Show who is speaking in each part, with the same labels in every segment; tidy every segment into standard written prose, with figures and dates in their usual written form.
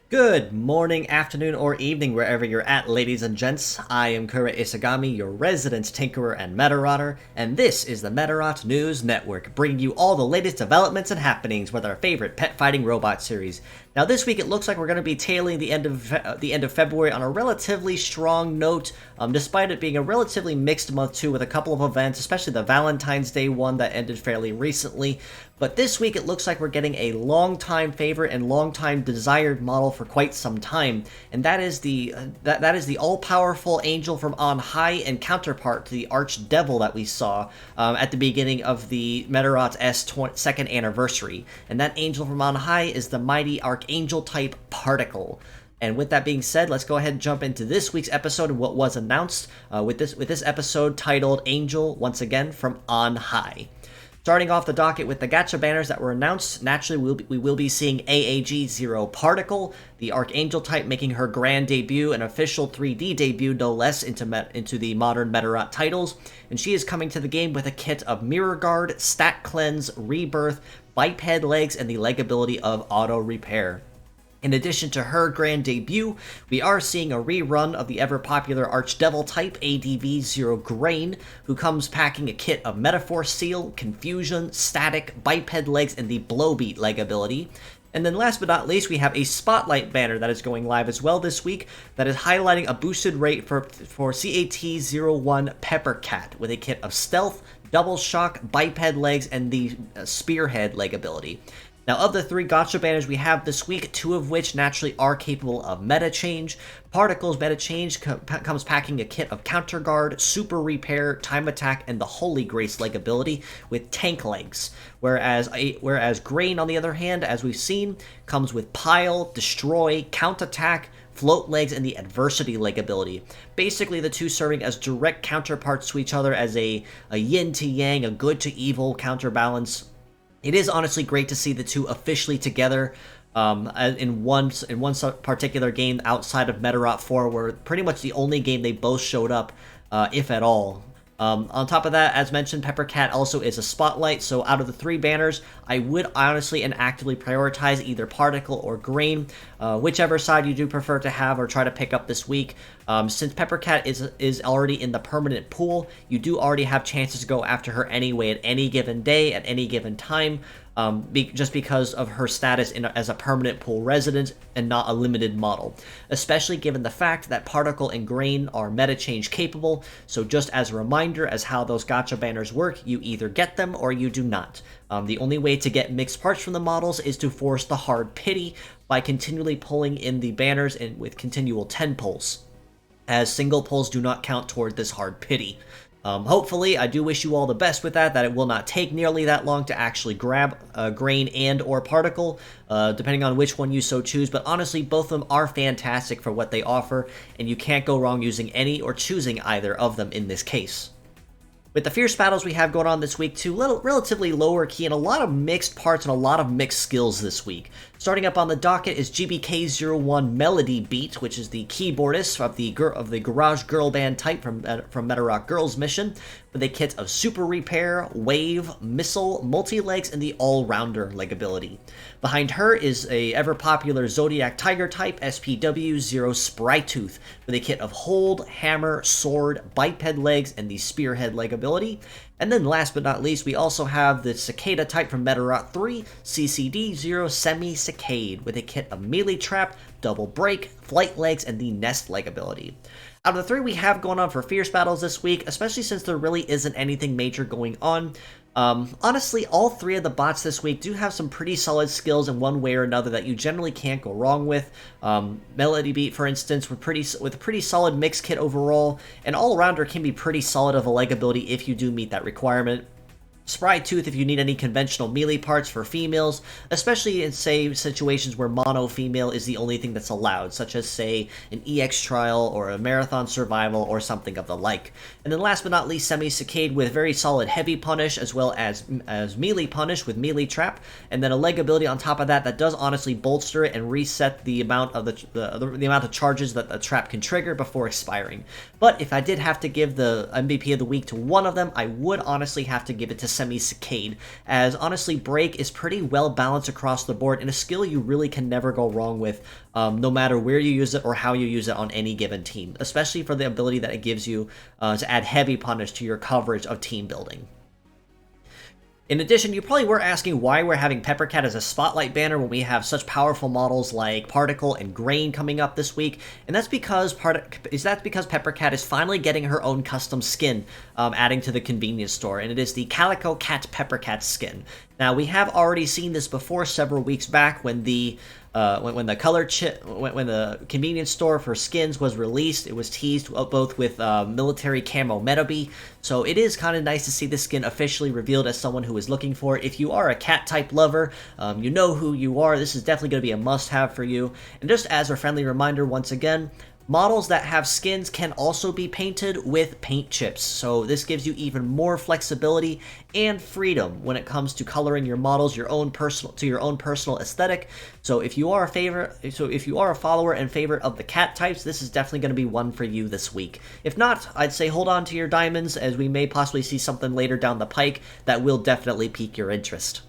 Speaker 1: Good morning, afternoon, or evening, wherever you're at, ladies and gents. I am Kura Isagami, your resident Tinkerer and Medarotter, and this is the Medarot News Network, bringing you all the latest developments and happenings with our favorite pet fighting robot series. Now, this week it looks like we're going to be tailing the end of February on a relatively strong note, despite it being a relatively mixed month too, with a couple of events, especially the Valentine's Day one that ended fairly recently. But this week it looks like we're getting a long-time favorite and long-time desired model for quite some time, and that is the all-powerful angel from on high and counterpart to the Archdevil that we saw at the beginning of the Medarot S 2nd anniversary. And that angel from on high is the mighty Archangel type Particle. And with that being said, let's go ahead and jump into this week's episode and what was announced with this episode titled Angel once again from on high. Starting off the docket with the Gacha banners that were announced, naturally we will be seeing AAG0 Particle, the Archangel type, making her grand debut, an official 3D debut no less, into the modern Medarot titles, and she is coming to the game with a kit of Mirror Guard, Stat Cleanse, Rebirth, Biped Legs, and the leg ability of Auto Repair. In addition to her grand debut, we are seeing a rerun of the ever-popular Archdevil type ADV-0 Grain, who comes packing a kit of Metaphor Seal, Confusion, Static, Biped Legs, and the Blowbeat leg ability. And then last but not least, we have a Spotlight banner that is going live as well this week that is highlighting a boosted rate for CAT-01 Pepper Cat with a kit of Stealth, Double Shock, Biped Legs, and the Spearhead leg ability. Now, of the three Gacha banners we have this week, two of which naturally are capable of meta change. Particle's meta change comes packing a kit of Counter Guard, Super Repair, Time Attack, and the Holy Grace leg ability with tank legs. Whereas Grain, on the other hand, as we've seen, comes with Pile, Destroy, Count Attack, Float Legs, and the Adversity leg ability. Basically, the two serving as direct counterparts to each other as a yin to yang, a good to evil counterbalance. It is honestly great to see the two officially together in one particular game outside of Medarot 4, where pretty much the only game they both showed up, if at all. On top of that, as mentioned, Pepper Cat also is a Spotlight, so out of the three banners, I would honestly and actively prioritize either Particle or Grain, whichever side you do prefer to have or try to pick up this week. Since Pepper Cat is already in the permanent pool, you do already have chances to go after her anyway at any given day, at any given time, just because of her status as a permanent pool resident and not a limited model, especially given the fact that Particle and Grain are meta change capable. So just as a reminder as how those Gacha banners work, you either get them or you do not. The only way to get mixed parts from the models is to force the hard pity by continually pulling in the banners and with continual 10 pulls, as single pulls do not count toward this hard pity. Hopefully, I do wish you all the best with that it will not take nearly that long to actually grab Grain and or Particle, depending on which one you so choose, but honestly, both of them are fantastic for what they offer, and you can't go wrong using any or choosing either of them in this case. With the fierce battles we have going on this week too, relatively lower key and a lot of mixed parts and a lot of mixed skills this week. Starting up on the docket is GBK01 Melody Beat, which is the keyboardist of the Garage Girl Band type from Medarot Girls Mission, with a kit of Super Repair, Wave, Missile, Multi-Legs, and the All-Rounder leg ability. Behind her is a ever-popular Zodiac Tiger type SPW0 Sprytooth, with a kit of Hold, Hammer, Sword, Biped Legs, and the Spearhead leg ability. And then last but not least, we also have the Cicada type from Medarot 3, CCD0 Semi-Cicade, with a kit of Melee Trap, Double Break, Flight Legs, and the Nest leg ability. Out of the three we have going on for fierce battles this week, especially since there really isn't anything major going on, honestly, all three of the bots this week do have some pretty solid skills in one way or another that you generally can't go wrong with. Melody Beat, for instance, with a pretty solid mix kit overall, and All-Rounder can be pretty solid of a leg ability if you do meet that requirement. Sprytooth if you need any conventional melee parts for females, especially in, say, situations where mono female is the only thing that's allowed, such as, say, an EX trial or a marathon survival or something of the like. And then last but not least, Semi-Cicade with very solid heavy punish as well as melee punish with melee trap, and then a leg ability on top of that that does honestly bolster it and reset the amount of the amount of charges that the trap can trigger before expiring. But if I did have to give the MVP of the week to one of them, I would honestly have to give it to Semi-Cicade, as honestly Break is pretty well balanced across the board and a skill you really can never go wrong with, no matter where you use it or how you use it on any given team, especially for the ability that it gives you to add heavy punish to your coverage of team building. In addition, you probably were asking why we're having Pepper Cat as a spotlight banner when we have such powerful models like Particle and Grain coming up this week, and that's because Pepper Cat is finally getting her own custom skin, adding to the convenience store, and it is the Calico Cat Pepper Cat skin. Now, we have already seen this before several weeks back when the convenience store for skins was released. It was teased both with military camo Metabee, so it is kind of nice to see this skin officially revealed as someone who is looking for it. If you are a cat type lover, you know who you are. This is definitely going to be a must-have for you. And just as a friendly reminder, once again, models that have skins can also be painted with paint chips, so this gives you even more flexibility and freedom when it comes to coloring your models to your own personal aesthetic. So if you are a follower and favorite of the cat types, this is definitely going to be one for you this week. If not, I'd say hold on to your diamonds, as we may possibly see something later down the pike that will definitely pique your interest.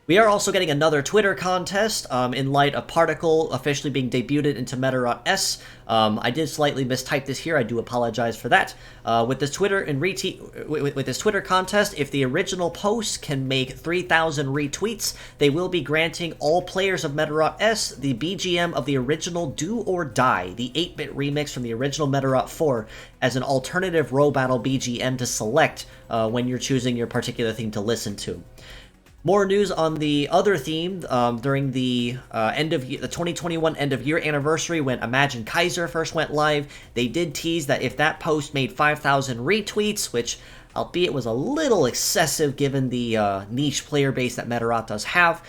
Speaker 1: We are also getting another Twitter contest in light of Particle officially being debuted into Medarot S. I did slightly mistype this here. I do apologize for that. With this Twitter contest, if the original post can make 3,000 retweets, they will be granting all players of Medarot S the BGM of the original Do or Die, the 8-bit remix from the original Medarot 4, as an alternative Row Battle BGM to select when you're choosing your particular theme to listen to. More news on the other theme during the the 2021 end of year anniversary when Imagine Kaiser first went live. They did tease that if that post made 5,000 retweets, which albeit was a little excessive given the niche player base that Medarot does have,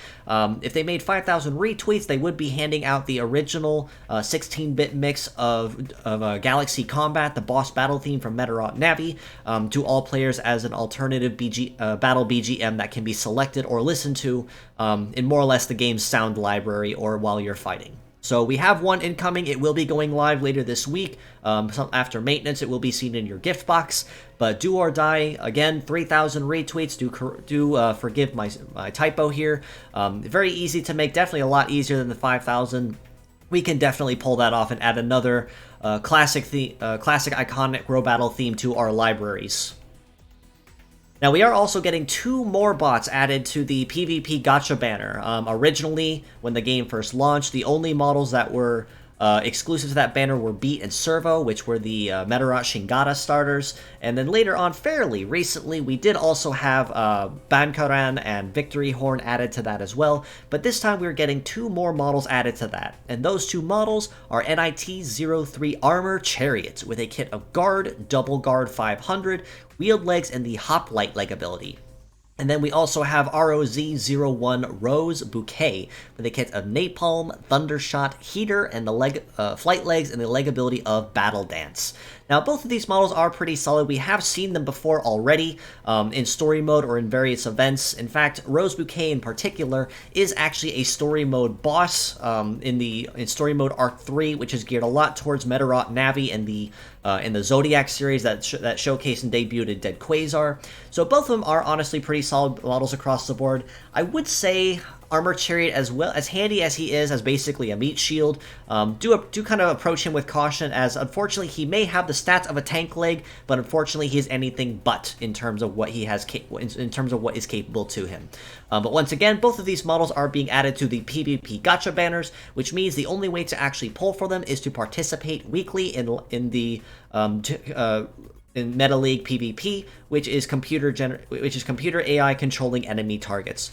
Speaker 1: if they made 5,000 retweets, they would be handing out the original 16-bit mix of Galaxy Combat, the boss battle theme from Medarot Navi, to all players as an alternative battle BGM that can be selected or listened to in more or less the game's sound library or while you're fighting. So we have one incoming. It will be going live later this week. After maintenance, it will be seen in your gift box. But Do or Die, again, 3,000 retweets. Do forgive my typo here. Very easy to make, definitely a lot easier than the 5,000. We can definitely pull that off and add another classic iconic Row Battle theme to our libraries. Now, we are also getting 2 more bots added to the PvP Gacha banner. Originally, when the game first launched, the only models that were exclusive to that banner were Beat and Servo, which were the Medarot Shingata starters. And then later on, fairly recently, we did also have Bankaran and Victory Horn added to that as well. But this time, we're getting 2 more models added to that. And those 2 models are NIT-03 Armor Chariot, with a kit of Guard, Double Guard 500, Wheeled Legs, and the Hoplite leg ability. And then we also have ROZ-01 Rose Bouquet, with a kit of Napalm, Thundershot, Heater, and the Flight Legs, and the leg ability of Battle Dance. Now, both of these models are pretty solid. We have seen them before already in story mode or in various events. In fact, Rose Bouquet in particular is actually a story mode boss in story mode Arc 3, which is geared a lot towards Medarot Navi and in the Zodiac series that showcased and debuted Dead Quasar. So both of them are honestly pretty solid models across the board. I would say Armor Chariot, as well as handy as he is as basically a meat shield, do kind of approach him with caution, as unfortunately he may have the stats of a tank leg, but unfortunately he is anything but in terms of what he has in terms of what is capable to him. But once again, both of these models are being added to the PvP Gacha banners, which means the only way to actually pull for them is to participate weekly in Meta League PvP, which is computer AI controlling enemy targets.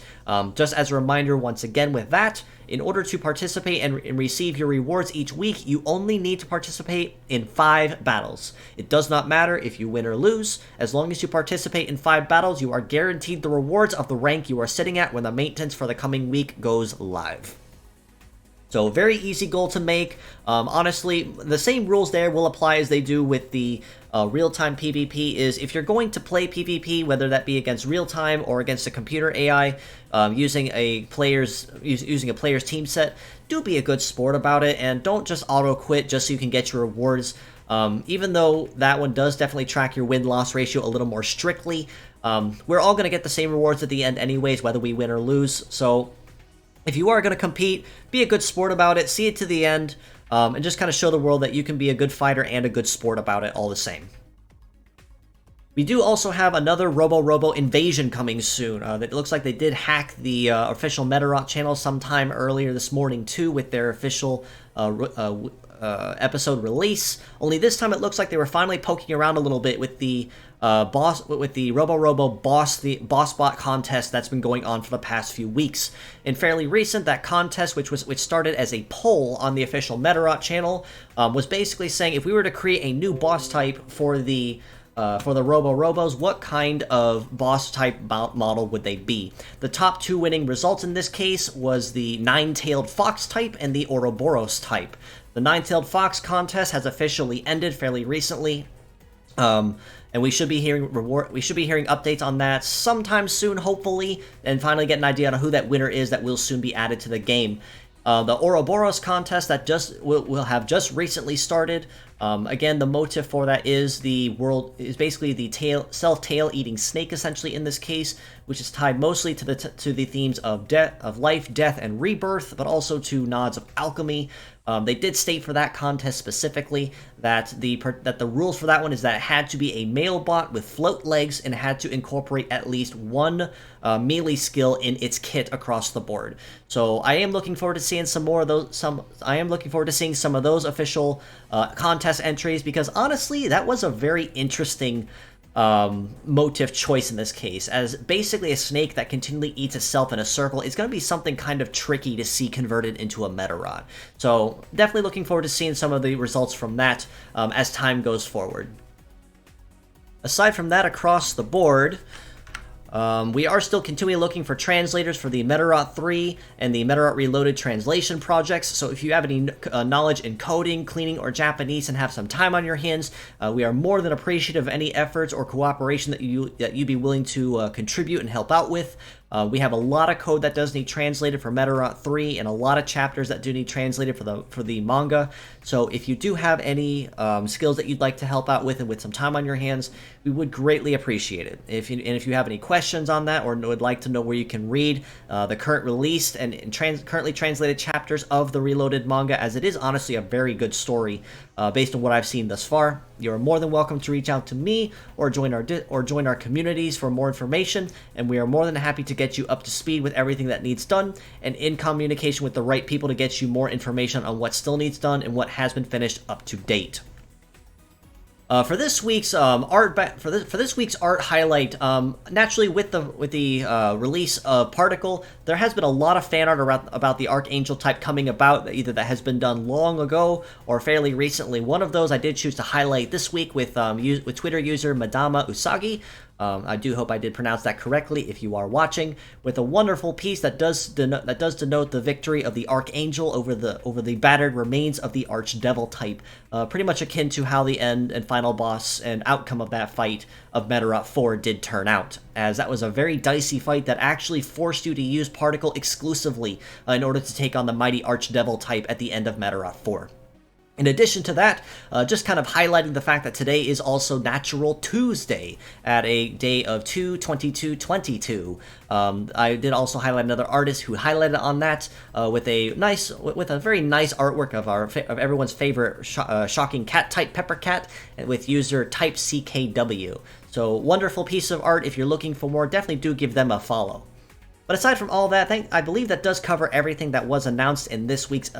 Speaker 1: Just as a reminder, once again, with that, in order to participate and receive your rewards each week, you only need to participate in 5 battles. It does not matter if you win or lose. As long as you participate in 5 battles, you are guaranteed the rewards of the rank you are sitting at when the maintenance for the coming week goes live. So very easy goal to make. Honestly, the same rules there will apply as they do with the real-time PvP. Is if you're going to play PvP, whether that be against real-time or against a computer AI, using a player's team set, do be a good sport about it and don't just auto-quit just so you can get your rewards. Even though that one does definitely track your win-loss ratio a little more strictly, We're all going to get the same rewards at the end anyways, whether we win or lose. So if you are going to compete, be a good sport about it, see it to the end, and just kind of show the world that you can be a good fighter and a good sport about it all the same. We do also have another Robo invasion coming soon. It looks like they did hack the official Medarot channel sometime earlier this morning too with their official episode release. Only this time it looks like they were finally poking around a little bit with the Robo boss bot contest that's been going on for the past few weeks. And fairly recent, that contest, which started as a poll on the official Medarot channel, was basically saying if we were to create a new boss type for the Robos, what kind of boss type model would they be? The top two winning results in this case was the Nine-Tailed Fox type and the Ouroboros type. The Nine-Tailed Fox contest has officially ended fairly recently, and we should be hearing updates on that sometime soon, hopefully, and finally get an idea on who that winner is that will soon be added to the game. The Ouroboros contest that will have just recently started. Again, the motive for that is basically the self-tail-eating snake, essentially in this case, which is tied mostly to the themes of life, death, and rebirth, but also to nods of alchemy. They did state for that contest specifically that the rules for that one is that it had to be a male bot with float legs and had to incorporate at least one melee skill in its kit across the board. So I am looking forward to seeing some more of those. I am looking forward to seeing some of those official contest entries, because honestly, that was a very interesting motive choice in this case, as basically a snake that continually eats itself in a circle is going to be something kind of tricky to see converted into a Medarot. So definitely looking forward to seeing some of the results from that as time goes forward. Aside from that, across the board, we are still continually looking for translators for the Medarot 3 and the Medarot Reloaded translation projects, so if you have any knowledge in coding, cleaning, or Japanese and have some time on your hands, we are more than appreciative of any efforts or cooperation that you'd be willing to contribute and help out with. We have a lot of code that does need translated for Medarot 3 and a lot of chapters that do need translated for the manga. So if you do have any skills that you'd like to help out with and with some time on your hands, we would greatly appreciate it. If you have any questions on that or would like to know where you can read the current released and currently translated chapters of the Reloaded manga, as it is honestly a very good story based on what I've seen thus far, you are more than welcome to reach out to me or join our communities for more information, and we are more than happy to get you up to speed with everything that needs done and in communication with the right people to get you more information on what still needs done and what has been finished up to date. For this week's art highlight, naturally with the release of Particle, there has been a lot of fan art about the Archangel type coming about, either that has been done long ago or fairly recently. One of those I did choose to highlight this week with Twitter user Madama Usagi. I do hope I did pronounce that correctly if you are watching, with a wonderful piece that does denote the victory of the Archangel over the battered remains of the Archdevil type, pretty much akin to how the end and final boss and outcome of that fight of Medarot 4 did turn out, as that was a very dicey fight that actually forced you to use Particle exclusively in order to take on the mighty Archdevil type at the end of Medarot 4. In addition to that, just kind of highlighting the fact that today is also Natural Tuesday at a day of 2/22/22. I did also highlight another artist who highlighted on that with a very nice artwork of everyone's favorite shocking cat type Pepper Cat with user type CKW. So wonderful piece of art. If you're looking for more, definitely do give them a follow. But aside from all that, I believe that does cover everything that was announced in this week's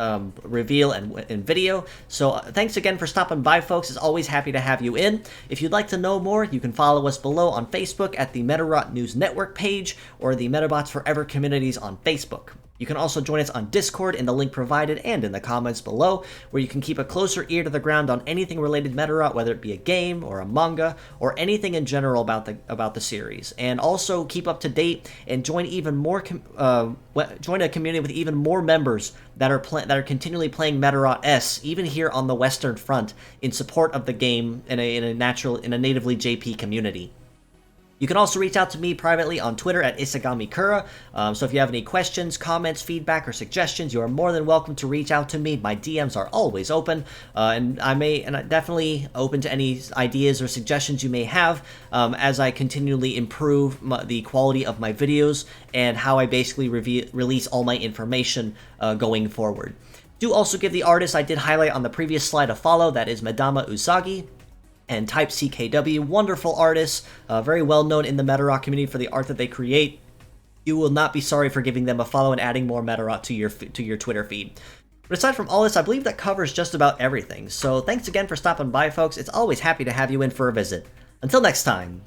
Speaker 1: reveal and video. So thanks again for stopping by, folks. It's always happy to have you in. If you'd like to know more, you can follow us below on Facebook at the Medarot News Network page or the Metabots Forever communities on Facebook. You can also join us on Discord in the link provided and in the comments below, where you can keep a closer ear to the ground on anything related Medarot, whether it be a game or a manga or anything in general about the series. And also keep up to date and join join a community with even more members that are continually playing Medarot S, even here on the Western Front, in support of the game in a natively JP community. You can also reach out to me privately on Twitter at IsaGamiKura. So if you have any questions, comments, feedback, or suggestions, you are more than welcome to reach out to me. My DMs are always open, and I'm definitely open to any ideas or suggestions you may have as I continually improve the quality of my videos and how I basically release all my information going forward. Do also give the artist I did highlight on the previous slide a follow. That is Madama Usagi and Type CKW, wonderful artists, very well known in the Medarot community for the art that they create. You will not be sorry for giving them a follow and adding more Medarot to your Twitter feed. But aside from all this, I believe that covers just about everything. So thanks again for stopping by, folks. It's always happy to have you in for a visit. Until next time.